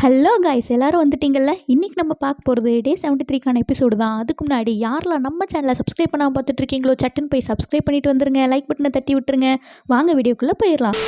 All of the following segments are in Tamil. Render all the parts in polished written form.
ஹலோ காய்ஸ், எல்லாரும் வந்துட்டீங்கல்ல. இன்னைக்கு நம்ம பார்க்க போகிறது டே 73க்கான எபிசோடு தான். அதுக்கு முன்னாடி யாரெல்லாம் நம்ம சேனலை சப்ஸ்கிரைப் பண்ணாமல் பார்த்துட்டு இருக்கீங்களோ சட்டுன்னு போய் சப்ஸ்கிரைப் பண்ணிட்டு வந்துருங்க. லைக் பட்டனை தட்டி விட்டுருங்க. வாங்க வீடியோக்குள்ளே போயிடலாம்.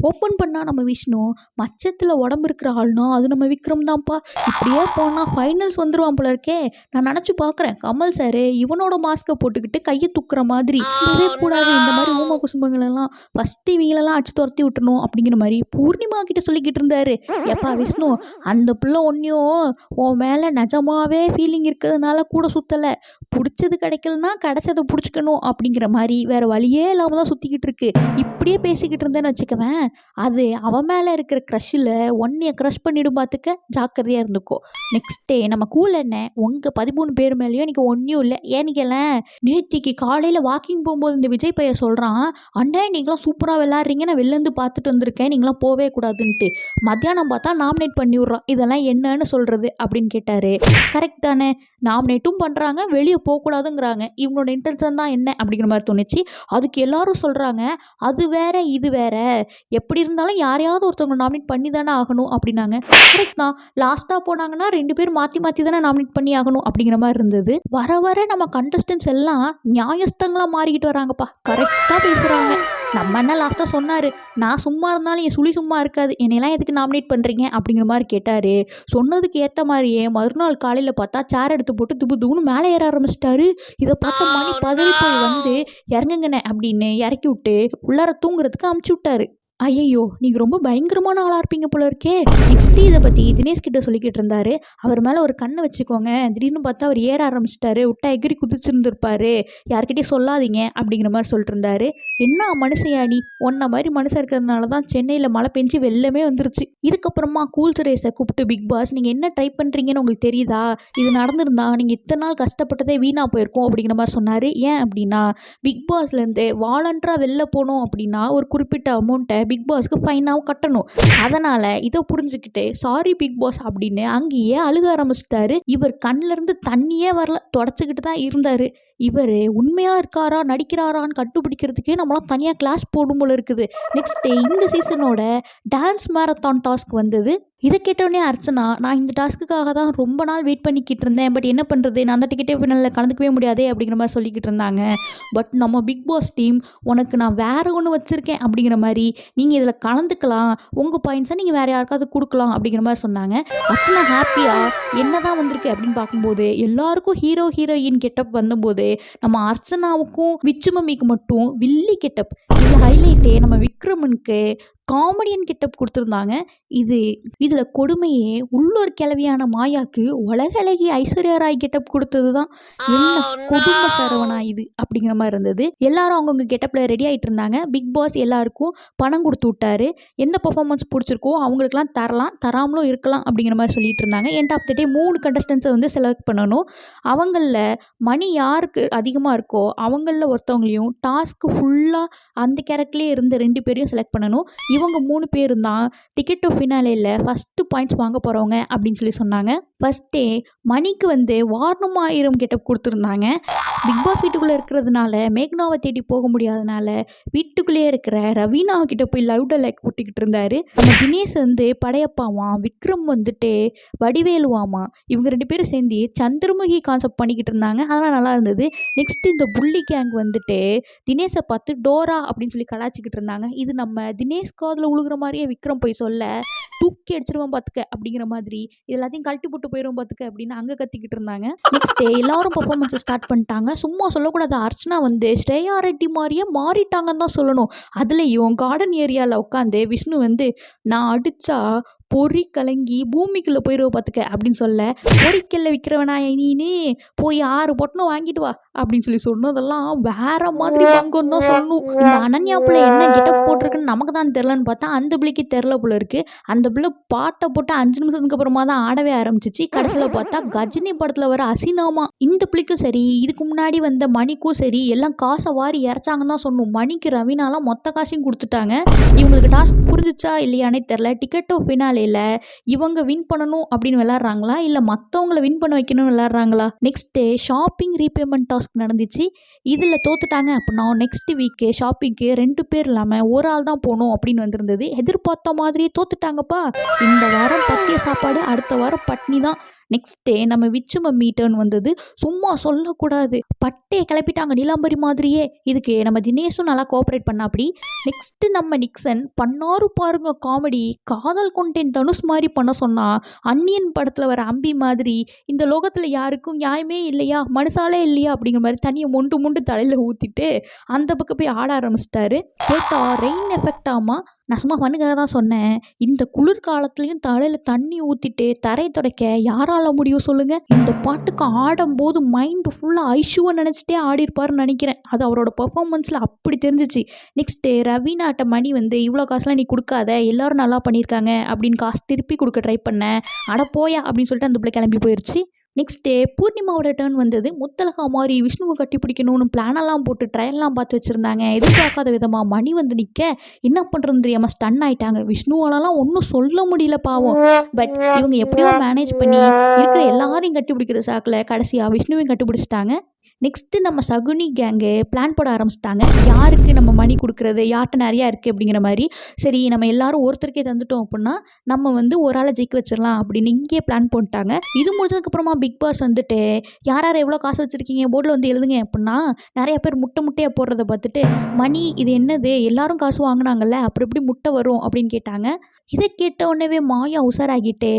ஓப்பன் பண்ணால் நம்ம விஷ்ணு மச்சத்தில் உடம்பு இருக்கிற ஆள்னா அது நம்ம விக்ரம் தான்ப்பா. இப்படியே போனால் ஃபைனல்ஸ் வந்துடுவான் போல இருக்கே. நான் நினச்சி பார்க்குறேன், கமல் சார் இவனோட மாஸ்க்கை போட்டுக்கிட்டு கையை தூக்குற மாதிரி இதே கூடாது. இந்த மாதிரி ஊம குசும்பங்களெல்லாம் ஃபஸ்ட்டு இவங்களெல்லாம் அடிச்சு துரத்தி விட்டணும் அப்படிங்கிற மாதிரி பூர்ணிமா கிட்ட சொல்லிக்கிட்டு இருந்தாரு. எப்பா விஷ்ணு, அந்த பிள்ளை ஒன்றையும் உன் மேலே நிஜமாவே ஃபீலிங் இருக்கிறதுனால கூட சுற்றலை. பிடிச்சது கிடைக்கலனா கிடைச்சதை பிடிச்சிக்கணும் அப்படிங்கிற மாதிரி வேறு வழியே இல்லாமல் தான் சுற்றிக்கிட்டு இருக்கு. இப்படியே பேசிக்கிட்டு இருந்தேன்னு வச்சுக்கவேன், அது அவன் மேலே இருக்கிற க்ரஷ்ஷில் ஒன்றைய க்ரஷ் பண்ணிடும். பார்த்துக்க, ஜாக்கிரதையாக இருந்துக்கோ. நெக்ஸ்ட் டே நம்ம கூல் என்ன உங்கள் 13 பேர் மேலேயும் இன்றைக்கி ஒன்றும் இல்லை. ஏன்னுக்கெல்லாம் நேத்திக்கு காலையில் வாக்கிங் போகும்போது இந்த விஜய் பையன் சொல்கிறான், அண்ணே நீங்களாம் சூப்பராக விளாட்றீங்க, நான் வெளிலேருந்து பார்த்துட்டு வந்திருக்கேன், நீங்களாம் போவே கூடாதுன்ட்டு. மத்தியானம் பார்த்தா நாமினேட் பண்ணி விட்றான். இதெல்லாம் என்னன்னு சொல்கிறது அப்படின்னு கேட்டார். கரெக்ட் தானே, நாமினேட்டும் பண்ணுறாங்க, வெளியே போகக்கூடாதுங்கிறாங்க. இவங்களோட இன்டென்ஷன் தான் என்ன அப்படிங்கிற மாதிரி தோணுச்சு. அதுக்கு எல்லாரும் சொல்கிறாங்க, அது வேற இது வேற, எப்படி இருந்தாலும் யாரையாவது ஒருத்தவங்க நாமினேட் பண்ணி தானே ஆகணும் அப்படின்னாங்க. கரெக்ட் தான், லாஸ்ட்டாக போனாங்கன்னா 2 பேர் மாற்றி மாற்றி தானே நாமினேட் பண்ணி ஆகணும் அப்படிங்கிற மாதிரி இருந்தது. வர வர நம்ம கண்டஸ்டன்ஸ் எல்லாம் நியாயஸ்தங்களாக மாறிக்கிட்டு வராங்கப்பா. கரெக்டாக பேசுகிறாங்க. நம்ம என்ன லாஸ்ட்டாக சொன்னார், நான் சும்மா இருந்தாலும் என் சுழி சும்மா இருக்காது, என்னையெல்லாம் எதுக்கு நாமினேட் பண்ணுறீங்க அப்படிங்கிற மாதிரி கேட்டார். சொன்னதுக்கு ஏற்ற மாதிரியே மறுநாள் காலையில் பார்த்தா சேர் எடுத்து போட்டு துபுன்னு மேலே ஏற ஆரம்பிச்சிட்டாரு. இதை பார்த்த மணி பதறி போய் வந்து இறங்குங்கண்ணே அப்படின்னு இறக்கி விட்டு உள்ளார தூங்குறதுக்கு அமுச்சு விட்டாரு. ஐயையோ, நீங்கள் ரொம்ப பயங்கரமான ஆளாக இருப்பீங்க போல இருக்கே. நெக்ஸ்ட்டு இதை பற்றி தினேஷ் கிட்ட சொல்லிக்கிட்டு இருந்தாரு. அவர் மேலே ஒரு கண்ணை வச்சுக்கோங்க, திடீர்னு பார்த்தா அவர் ஏற ஆரம்பிச்சிட்டாரு, விட்டா எகிரி குதிச்சிருந்துருப்பாரு, யார்கிட்டையும் சொல்லாதீங்க அப்படிங்கிற மாதிரி சொல்லிட்டு இருந்தாரு. என்ன மனுஷையா நீ, ஒன்ன மாதிரி மனுஷன் இருக்கிறதுனால தான் சென்னையில் மழை பெஞ்சு வெள்ளமே வந்துருச்சு. இதுக்கப்புறமா கூல் சுரேஷை கூப்பிட்டு, பிக் பாஸ் நீங்கள் என்ன ட்ரை பண்ணுறீங்கன்னு உங்களுக்கு தெரியுதா, இது நடந்திருந்தா நீங்கள் இத்தனை நாள் கஷ்டப்பட்டதே வீணாக போயிருக்கோம் அப்படிங்கிற மாதிரி சொன்னார். ஏன் அப்படின்னா, பிக் பாஸ்லேருந்து வாலண்டராக வெளில போனோம் அப்படின்னா ஒரு குறிப்பிட்ட அமௌண்ட்டை பிக் பாஸ்க்கு ஃபைனாகவும் கட்டணும். அதனால் இதை புரிஞ்சுக்கிட்டு சாரி பிக் பாஸ் அப்படின்னு அங்கேயே அழுக ஆரம்பிச்சிட்டாரு. இவர் கண்ணிலேருந்து தண்ணியே வரல, தொடச்சிக்கிட்டு தான் இருந்தார். இவர் உண்மையாக இருக்காரா நடிக்கிறாரான்னு கண்டுபிடிக்கிறதுக்கே நம்மளாம் தனியாக கிளாஸ் போடும் போல இருக்குது. நெக்ஸ்ட் இந்த சீசனோட டான்ஸ் மேரத்தான் டாஸ்க் வந்தது. இதை கேட்டோடனே அர்ச்சனா, நான் இந்த டாஸ்க்குக்காக தான் ரொம்ப நாள் வெயிட் பண்ணிக்கிட்டு இருந்தேன், பட் என்ன பண்ணுறது, நான் அந்த டிக்கெட்டே பின்னால் கலந்துக்கவே முடியாதே அப்படிங்கிற மாதிரி சொல்லிக்கிட்டு இருந்தாங்க. பட் நம்ம பிக் பாஸ் டீம், உனக்கு நான் வேறு ஒன்று வச்சுருக்கேன் அப்படிங்கிற மாதிரி, நீங்கள் இதில் கலந்துக்கலாம், உங்கள் பாயிண்ட்ஸை நீங்கள் வேறு யாருக்காவது கொடுக்கலாம் அப்படிங்கிற மாதிரி சொன்னாங்க. அர்ச்சனா ஹாப்பியாக என்ன தான் வந்திருக்கு அப்படின்னு பார்க்கும்போது எல்லாருக்கும் ஹீரோ ஹீரோயின் கெட்டப் வந்தபோது நம்ம அர்ச்சனாவுக்கும் விச்சு மம்மிக்கு மட்டும் வில்லி கெட்டப். இது ஹைலைட்டே நம்ம விக்ரமனுக்கு காமெடியன் கெட்டப் கொடுத்துருந்தாங்க. இதில் கொடுமையே உள்ளூர் கிளவியான மாயாக்கு உலகளகி ஐஸ்வர்யா ராய் கெட்டப் கொடுத்தது தான். என்ன குடும்ப சரவணா இது அப்படிங்கிற மாதிரி இருந்தது. எல்லாரும் அவங்கவுங்க கெட்டப்பில் ரெடி ஆகிட்டு இருந்தாங்க. பிக் பாஸ் எல்லாருக்கும் பணம் கொடுத்து விட்டாரு. எந்த பர்ஃபார்மன்ஸ் பிடிச்சிருக்கோ அவங்களுக்குலாம் தரலாம், தராமலும் இருக்கலாம் அப்படிங்கிற மாதிரி சொல்லிட்டு இருந்தாங்க. எண்ட் ஆஃப் த டே 3 கண்டஸ்டன்ஸை வந்து செலக்ட் பண்ணணும். அவங்களில் மணி யாருக்கு அதிகமாக இருக்கோ அவங்களில் ஒருத்தவங்களையும் டாஸ்க்கு ஃபுல்லாக அந்த கேரக்டர்லேயே இருந்த 2 பேரையும் செலக்ட் பண்ணணும். இவங்க 3 பேரும் தான் டிக்கெட் டு ஃபினாலேயில் ஃபஸ்ட்டு பாயிண்ட்ஸ் வாங்க போகிறவங்க அப்படின்னு சொல்லி சொன்னாங்க. ஃபஸ்ட்டே மணிக்கு வந்து வாரணமாயிரம் கெட்டப் கொடுத்துருந்தாங்க. பிக் பாஸ் வீட்டுக்குள்ளே இருக்கிறதுனால மேக்னாவை தேடி போக முடியாதனால வீட்டுக்குள்ளேயே இருக்கிற ரவீனா கிட்ட போய் லவ் லைக் கூட்டிக்கிட்டு இருந்தார். நம்ம தினேஷ் வந்து படையப்பாமா, விக்ரம் வந்துட்டு வடிவேலுவாமா, இவங்க 2 பேரும் சேர்ந்து சந்திரமுகி கான்செப்ட் பண்ணிக்கிட்டு இருந்தாங்க. அதெல்லாம் நல்லா இருந்தது. நெக்ஸ்ட் இந்த புள்ளி கேங் வந்துட்டு தினேஷை பார்த்து டோரா அப்படின்னு சொல்லி கலாச்சிக்கிட்டு இருந்தாங்க. இது நம்ம தினேஷ் காதில் உழுகிற மாதிரியே விக்ரம் போய் சொல்ல, தூக்கி அடிச்சிருவான் பார்த்துக்க அப்படிங்கிற மாதிரி, எல்லாத்தையும் கழட்டி போட்டு போயிடும் பார்த்துக்க அப்படின்னு அங்கே கத்திக்கிட்டு இருந்தாங்க. நெக்ஸ்ட் டே எல்லாரும் பர்ஃபார்மன்ஸை ஸ்டார்ட் பண்ணிட்டாங்க. சும்மா சொல்லக்கூடாது, அர்ச்சனா வந்து ஸ்ரேயா ரெட்டி மாதிரியே மாறிட்டாங்கன்னு தான் சொல்லணும். அதுலேயும் கார்டன் ஏரியாவில் உட்காந்து விஷ்ணு வந்து, நான் அடித்தா பொறி கலங்கி பூமிக்குள்ளே போயிடுவ பார்த்துக்க அப்படின்னு சொல்ல, பொறிக்கல்ல விற்கிறவனா நீனு, போய் 6 பொட்டணம் வாங்கிட்டு வா அப்படின்னு சொல்லி சொன்னதெல்லாம் வேற மாதிரி பங்கம் தான் சொல்லணும். இந்த அனன்யா பிள்ளை என்ன கெட்டப் போட்டிருக்குன்னு நமக்கு தான் தெரிலன்னு பார்த்தா அந்த பிள்ளைக்கு தெரில போல இருக்கு. அந்த பிள்ளை பாட்டை போட்டு 5 நிமிஷத்துக்கு அப்புறமா தான் ஆடவே ஆரம்பிச்சிச்சு. கடைசியில் பார்த்தா கஜினி படத்தில் வர அசினாமா. இந்த பிள்ளைக்கும் சரி, இதுக்கு முன்னாடி வந்த மணிக்கும் சரி, எல்லாம் காசை வாரி இறச்சாங்கன்னு தான் சொன்னோம். மணிக்கு ரவீனாலாம் மொத்த காசையும் கொடுத்துட்டாங்க. இவங்களுக்கு டாஸ்க் புரிஞ்சிச்சா இல்லையானே தெரில. டிக்கெட் டு ஃபினாலே ஃபினாலேல இவங்க வின் பண்ணணும் அப்படின்னு விளையாடுறாங்களா இல்லை மற்றவங்கள வின் பண்ண வைக்கணும்னு விளையாடுறாங்களா? நெக்ஸ்ட்டு ஷாப்பிங் ரீபேமெண்ட் டாஸ்க் நடந்துச்சு. இதில் தோத்துட்டாங்க அப்படின்னா நெக்ஸ்ட் வீக்கு ஷாப்பிங்க்கு 2 பேர் இல்லாமல் ஒரு ஆள் தான் போகணும் அப்படின்னு வந்திருந்தது. எதிர்பார்த்த மாதிரியே தோத்துட்டாங்கப்பா. இந்த வாரம் பத்திய சாப்பாடு, அடுத்த வாரம் பட்னி தான். நெக்ஸ்ட் டே நம்ம விச்சு மம்மி டர்ன் வந்தது. சும்மா சொல்லக்கூடாது, பட்டையை கிளப்பிட்டாங்க நீலாம்பரி மாதிரியே. இதுக்கு நம்ம தினேஷும் நல்லா கோஆப்ரேட் பண்ணா. அப்படி நெக்ஸ்ட் நம்ம நிக்சன் பண்ணாரு பாருங்க காமெடி. காதல் கொண்டேன் தனுஷ் மாதிரி பண்ண சொன்னா அன்னியன் படத்தில் வர அம்பி மாதிரி இந்த லோகத்தில் யாருக்கும் நியாயமே இல்லையா, மனுஷாலே இல்லையா அப்படிங்கிற மாதிரி தண்ணியை மொண்டு மொண்டு தலையில் ஊற்றிட்டு அந்த பக்கம் போய் ஆட ஆரம்பிச்சிட்டாரு. கேட்டா ரெயின் எஃபெக்ட் ஆமா. நான் சும்மா பண்ணுக்காக தான் சொன்னேன். இந்த குளிர்காலத்துலேயும் தலையில் தண்ணி ஊற்றிட்டு தரை துடைக்க யாரால முடியும் சொல்லுங்க? இந்த பாட்டுக்கு ஆடும்போது மைண்டு ஃபுல்லாக ஐஷுவை நினச்சிட்டே ஆடிருப்பாருன்னு நினைக்கிறேன். அது அவரோட பர்ஃபார்மன்ஸில் அப்படி தெரிஞ்சிச்சு. நெக்ஸ்ட்டு ரவீனாட்ட மணி வந்து இவ்வளோ காசுலாம் நீ கொடுக்காத, எல்லோரும் நல்லா பண்ணியிருக்காங்க அப்படின்னு காசு திருப்பி கொடுக்க ட்ரை பண்ணேன். அட போயா அப்படின்னு சொல்லிட்டு அந்த பிள்ளை கிளம்பி போயிடுச்சு. நெக்ஸ்ட்டு பூர்ணிமாவோட டர்ன் வந்தது. முத்தலகா மாதிரி விஷ்ணுவை கட்டி பிடிக்கணும்னு பிளானெல்லாம் போட்டு ட்ரையல்லாம் பார்த்து வச்சுருந்தாங்க. எதிர்பார்க்காத விதமாக மணி வந்து நிற்க என்ன பண்ணுறதுன்னு தெரியாமல் ஸ்டன் ஆகிட்டாங்க. விஷ்ணுவாலலாம் ஒன்றும் சொல்ல முடியல பாவம். பட் இவங்க எப்படியோ மேனேஜ் பண்ணி இருக்கிற எல்லாரையும் கட்டி பிடிக்கிற சாக்கில் கடைசியாக விஷ்ணுவையும் கட்டி பிடிச்சிட்டாங்க. நெக்ஸ்ட்டு நம்ம சகுனி கேங்கு பிளான் போட ஆரம்பிச்சிட்டாங்க. யாருக்கு நம்ம மணி கொடுக்குறது, யார்கிட்ட நிறையா இருக்குது அப்படிங்கிற மாதிரி. சரி நம்ம எல்லாரும் ஒருத்தருக்கே தந்துட்டோம் அப்படின்னா நம்ம வந்து ஒரு ஆளை ஜெயிக்க வச்சிடலாம் அப்படின்னு இங்கேயே பிளான் போட்டாங்க. இது முடிஞ்சதுக்கப்புறமா பிக் பாஸ் வந்துட்டு யார் யார் எவ்வளோ காசு வச்சுருக்கீங்க போர்டில் வந்து எழுதுங்க அப்படின்னா நிறைய பேர் முட்டையாக போடுறத பார்த்துட்டு மணி இது என்னது எல்லாரும் காசு வாங்கினாங்கல்ல அப்புறம் எப்படி முட்டை வரும் அப்படின்னு கேட்டாங்க. இதை கேட்ட உடனே மாயா உசாராகிட்டு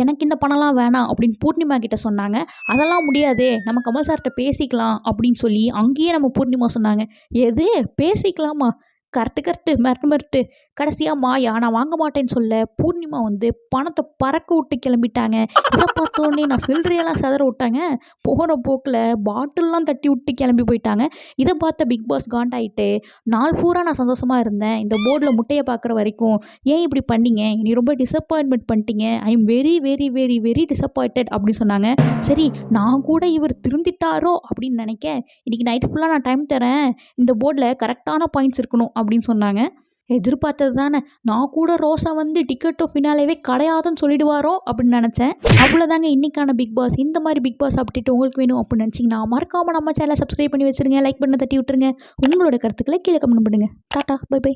எனக்கு இந்த பணம்லாம் வேணாம் அப்படின்னு பூர்ணிமா கிட்ட சொன்னாங்க. அதெல்லாம் முடியாது, நம்ம கமல் சார்கிட்ட பேசிக்கலாம் அப்படின்னு சொல்லி அங்கேயே நம்ம பூர்ணிமா சொன்னாங்க. எது பேசிக்கலாமா? கரெக்டு மிரட்டு. கடைசியாக மாயா நான் வாங்க மாட்டேன்னு சொல்ல பூர்ணிமா வந்து பணத்தை பறக்க விட்டு கிளம்பிட்டாங்க. இதை பார்த்தோன்னே நான் சில்லறையெல்லாம் சதற விட்டாங்க. போகிற போக்கில் பாட்டில்லாம் தட்டி விட்டு கிளம்பி போயிட்டாங்க. இதை பார்த்த பிக் பாஸ் காண்டாயிட்டு நாள் பூரா நான் சந்தோஷமாக இருந்தேன், இந்த போர்டில் முட்டையை பார்க்குற வரைக்கும் ஏன் இப்படி பண்ணீங்க, நீ ரொம்ப டிசப்பாயின்மெண்ட் பண்ணிட்டீங்க, I am very very very very disappointed அப்படின்னு சொன்னாங்க. சரி நான் கூட இவர் திருந்திட்டாரோ அப்படின்னு நினைக்க இன்றைக்கி நைட் ஃபுல்லாக நான் டைம் தரேன், இந்த போர்டில் கரெக்டான பாயிண்ட்ஸ் இருக்கணும் அப்படின்னு சொன்னாங்க. எதிர்பார்த்தது தானே. நான் கூட ரோசா வந்து டிக்கெட்டோ ஃபினாலேவே கிடையாதுன்னு சொல்லிடுவாரோ அப்படின்னு நினச்சேன். அவ்வளோதாங்க இன்றைக்கான பிக் பாஸ். இந்த மாதிரி பிக் பாஸ் அப்டேட் உங்களுக்கு வேணும் அப்படின்னு நினச்சிங்கன்னா மறக்காமல் நம்ம சேனலை சப்ஸ்கிரைப் பண்ணி வச்சுருங்க, லைக் பண்ண தட்டி விட்டுருங்க. உங்களோட கருத்துக்களை கீழே கமெண்ட் பண்ணுங்கள். Tata bye by.